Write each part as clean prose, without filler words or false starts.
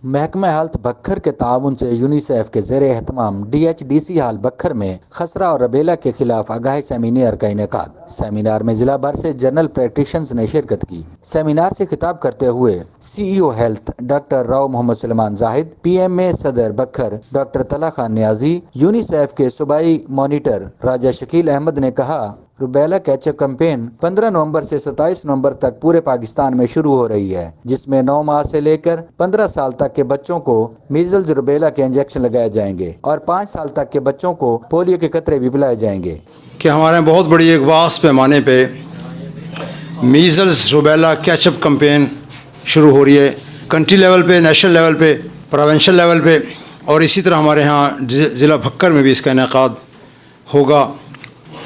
محکمہ ہیلتھ بکھر کے تعاون سے یونیسیف کے زیر اہتمام DHDC ہال بکھر میں خسرہ اور ربیلا کے خلاف آگاہی سیمینار کا انعقاد۔ سیمینار میں ضلع بھر سے جنرل پریکٹیشنرز نے شرکت کی۔ سیمینار سے خطاب کرتے ہوئے CEO ہیلتھ ڈاکٹر راؤ محمد سلیمان زاہد، PMA صدر بکھر ڈاکٹر طلعت خان نیازی، یونیسیف کے صوبائی مانیٹر راجہ شکیل احمد نے کہا، روبیلا کیچ اپ کیمپین 15 نومبر سے 27 نومبر تک پورے پاکستان میں شروع ہو رہی ہے، جس میں 9 ماہ سے لے کر 15 سال تک کے بچوں کو میزلز روبیلا کے انجیکشن لگائے جائیں گے اور 5 سال تک کے بچوں کو پولیو کے قطرے بھی پلائے جائیں گے۔ کہ ہمارے بہت بڑی ایک واسط پیمانے پہ measles rubella catch up campaign شروع ہو رہی ہے، کنٹری لیول پہ، نیشنل لیول پہ، پروونشل لیول پہ، اور اسی طرح ہمارے ہاں ضلع بھکر میں بھی اس کا انعقاد ہوگا،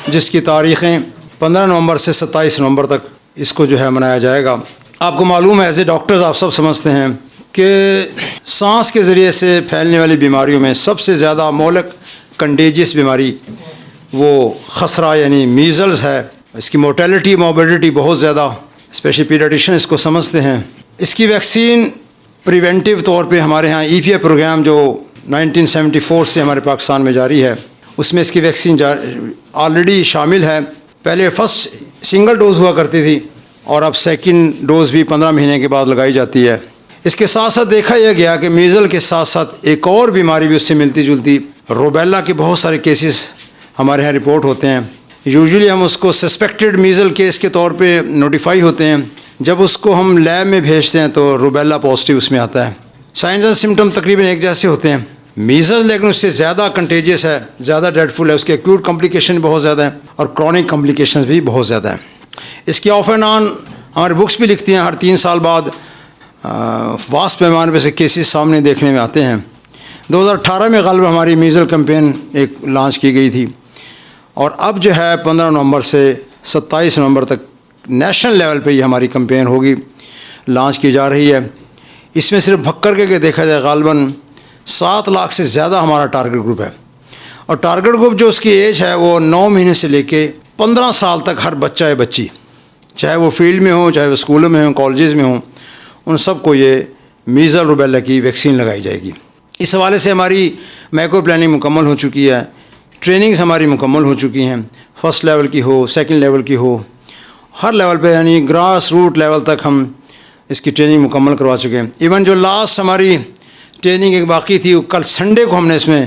جس کی تاریخیں 15 نومبر سے 27 نومبر تک اس کو جو ہے منایا جائے گا۔ آپ کو معلوم ہے، ایز اے ڈاکٹرز آپ سب سمجھتے ہیں کہ سانس کے ذریعے سے پھیلنے والی بیماریوں میں سب سے زیادہ مہلک کنٹیجیس بیماری وہ خسرہ یعنی میزلز ہے۔ اس کی مورٹیلٹی موربیڈیٹی بہت زیادہ، اسپیشلی پیڈیاٹیشین اس کو سمجھتے ہیں۔ اس کی ویکسین پریونٹیو طور پہ ہمارے ہاں EPA پروگرام جو 1974 سے ہمارے پاکستان میں جاری ہے، اس میں اس کی ویکسین آلریڈی شامل ہے۔ پہلے فرسٹ سنگل ڈوز ہوا کرتی تھی اور اب سیکنڈ ڈوز بھی 15 مہینے کے بعد لگائی جاتی ہے۔ اس کے ساتھ ساتھ دیکھا یہ گیا کہ میزل کے ساتھ ساتھ ایک اور بیماری بھی اس سے ملتی جلتی، روبیلا کے بہت سارے کیسز ہمارے ہاں رپورٹ ہوتے ہیں۔ یوزلی ہم اس کو سسپیکٹڈ میزل کیس کے طور پہ نوٹیفائی ہوتے ہیں، جب اس کو ہم لیب میں بھیجتے ہیں تو روبیلا پازیٹیو اس میں آتا ہے۔ سائنز اینڈ سمٹم تقریباً ایک جیسے ہوتے ہیں، میزل لیکن اس سے زیادہ کنٹیجیس ہے، زیادہ ڈیڈفل ہے، اس کے ایکیوٹ کمپلیکیشن بہت زیادہ ہیں اور کرونک کمپلیکیشنز بھی بہت زیادہ ہیں۔ اس کی آف اینڈ آن ہمارے بکس بھی لکھتی ہیں، ہر 3 سال بعد واسط پیمانے پہ سے کیسز سامنے دیکھنے میں آتے ہیں۔ 2018 میں غالباً ہماری میزل کیمپین ایک لانچ کی گئی تھی، اور اب جو ہے 15 نومبر سے 27 نومبر تک نیشنل لیول پہ یہ ہماری کیمپین ہوگی، لانچ کی جا رہی ہے۔ اس میں صرف بھکر کے دیکھا جائے غالباً 7 لاکھ سے زیادہ ہمارا ٹارگٹ گروپ ہے، اور ٹارگٹ گروپ جو اس کی ایج ہے وہ 9 مہینے سے لے کے 15 سال تک ہر بچہ ہے بچی، چاہے وہ فیلڈ میں ہوں، چاہے وہ اسکولوں میں ہوں، کالجز میں ہوں، ان سب کو یہ میزل روبیلا کی ویکسین لگائی جائے گی۔ اس حوالے سے ہماری میکرو پلاننگ مکمل ہو چکی ہے، ٹریننگز ہماری مکمل ہو چکی ہیں، فرسٹ لیول کی ہو، سیکنڈ لیول کی ہو، ہر لیول پہ یعنی گراس روٹ لیول تک ہم اس کی ٹریننگ مکمل کروا چکے ہیں۔ ایون جو لاسٹ ہماری ٹریننگ ایک باقی تھی، کل سنڈے کو ہم نے اس میں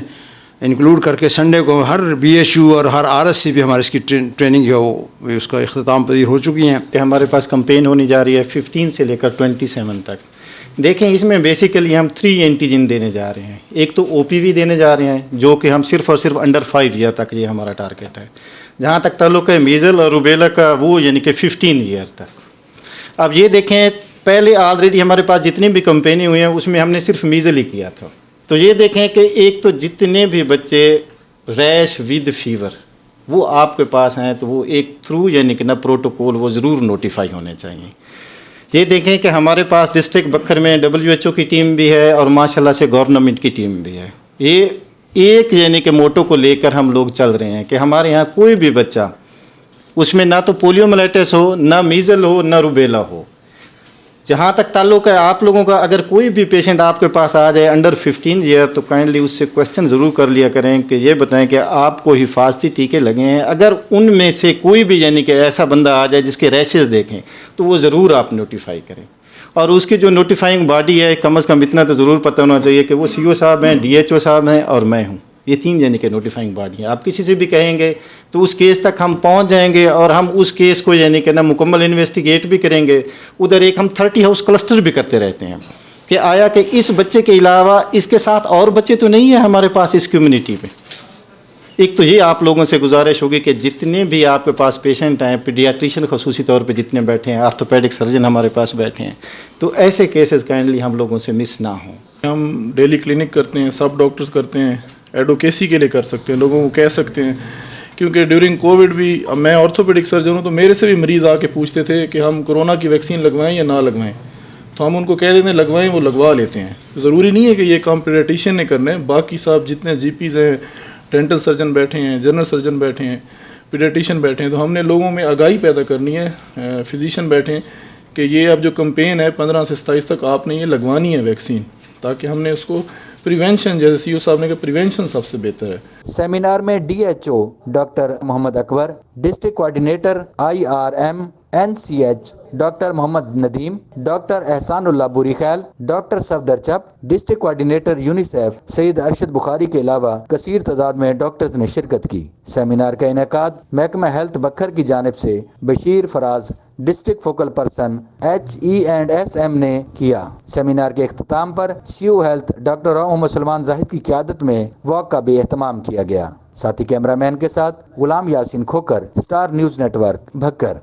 انکلوڈ کر کے سنڈے کو ہر BHU اور ہر RSC بھی ہماری اس کی ٹریننگ جو ہے وہ اس کا اختتام پذیر ہو چکی ہیں۔ کہ ہمارے پاس کمپین ہونی جا رہی ہے 15 سے لے کر 27 تک۔ دیکھیں اس میں بیسیکلی ہم 3 اینٹیجن دینے جا رہے ہیں۔ ایک تو OPV دینے جا رہے ہیں، جو کہ ہم صرف اور صرف انڈر 5 ایئر تک یہ ہمارا ٹارگیٹ ہے۔ جہاں تک تعلق ہے میزل اور روبیلا کا، وہ یعنی کہ 15 ایئر تک۔ اب یہ دیکھیں، پہلے آلریڈی ہمارے پاس جتنی بھی کمپینیں ہوئی ہیں اس میں ہم نے صرف میزل ہی کیا تھا۔ تو یہ دیکھیں کہ ایک تو جتنے بھی بچے ریش ود فیور وہ آپ کے پاس ہیں، تو وہ ایک تھرو یعنی کہ نا پروٹوکول وہ ضرور نوٹیفائی ہونے چاہیے۔ یہ دیکھیں کہ ہمارے پاس ڈسٹرکٹ بکھر میں WHO کی ٹیم بھی ہے اور ماشاءاللہ سے گورنمنٹ کی ٹیم بھی ہے۔ یہ ایک یعنی کہ موٹو کو لے کر ہم لوگ چل رہے ہیں کہ ہمارے یہاں کوئی بھی بچہ اس میں نہ تو پولیو میلیٹس ہو، نہ میزل ہو، نہ روبیلا ہو۔ جہاں تک تعلق ہے آپ لوگوں کا، اگر کوئی بھی پیشنٹ آپ کے پاس آ جائے انڈر 15 ایئر، تو کائنڈلی اس سے کویسچن ضرور کر لیا کریں کہ یہ بتائیں کہ آپ کو حفاظتی ٹیکے لگے ہیں۔ اگر ان میں سے کوئی بھی یعنی کہ ایسا بندہ آ جائے جس کے ریشز دیکھیں، تو وہ ضرور آپ نوٹیفائی کریں، اور اس کی جو نوٹیفائنگ باڈی ہے کم از کم اتنا تو ضرور پتہ ہونا چاہیے کہ وہ CO صاحب ہیں، DHO صاحب ہیں اور میں ہوں۔ یہ 3 یعنی کہ نوٹیفائنگ باڈی ہیں۔ آپ کسی سے بھی کہیں گے تو اس کیس تک ہم پہنچ جائیں گے، اور ہم اس کیس کو یعنی کہ نا مکمل انویسٹیگیٹ بھی کریں گے۔ ادھر ایک ہم 30 ہاؤس کلسٹر بھی کرتے رہتے ہیں کہ آیا کہ اس بچے کے علاوہ اس کے ساتھ اور بچے تو نہیں ہیں ہمارے پاس اس کمیونٹی میں۔ ایک تو یہ آپ لوگوں سے گزارش ہوگی کہ جتنے بھی آپ کے پاس پیشنٹ ہیں، پیڈیاٹریشین خصوصی طور پہ جتنے بیٹھے ہیں، آرتھوپیڈک سرجن ہمارے پاس بیٹھے ہیں، تو ایسے کیسز کائنڈلی ہم لوگوں سے مس نہ ہوں۔ ہم ڈیلی کلینک کرتے ہیں، سب ڈاکٹرز کرتے ہیں، ایڈوکیسی کے لیے کر سکتے ہیں، لوگوں کو کہہ سکتے ہیں، کیونکہ ڈیورنگ کووڈ بھی اب میں آرتھوپیڈک سرجن ہوں، تو میرے سے بھی مریض آ کے پوچھتے تھے کہ ہم کورونا کی ویکسین لگوائیں یا نہ لگوائیں، تو ہم ان کو کہہ دیتے ہیں لگوائیں، وہ لگوا لیتے ہیں۔ ضروری نہیں ہے کہ یہ کام پیڈیاٹریشین نے کرنا ہے، باقی صاحب جتنے GPs ہیں، ڈینٹل سرجن بیٹھے ہیں، جنرل سرجن بیٹھے ہیں، پیڈیاٹریشین بیٹھے ہیں، تو ہم نے لوگوں میں آگاہی پیدا کرنی ہے، فزیشین بیٹھے ہیں کہ یہ اب جو کمپین ہے 15 سے 27 تک آپ نے یہ لگوانی ہے ویکسین، تاکہ ہم نے اس کو پریونشن، جیسے سی او صاحب نے کہا پریونشن سب سے بہتر ہے. سیمینار میں DHO doctor Muhammad Akbar, district coordinator IRM NCH doctor Muhammad Nadeem, doctor Ehsan Ullah Bori Khel, doctor Safdar Chap, district coordinator UNICEF Syed Arshad Bukhari کے علاوہ کثیر تعداد میں ڈاکٹرز نے شرکت کی. سیمینار کا انعقاد محکمہ ہیلتھ بکھر کی جانب سے بشیر فراز ڈسٹرکٹ فوکل پرسن HE&SM نے کیا. سیمینار کے اختتام پر CO ہیلتھ ڈاکٹر محمد سلمان زاہد کی قیادت میں واک کا بھی اہتمام کیا گیا. ساتھی کیمرہ مین کے ساتھ Ghulam Yasin Khokhar, star news network, Bhakkar.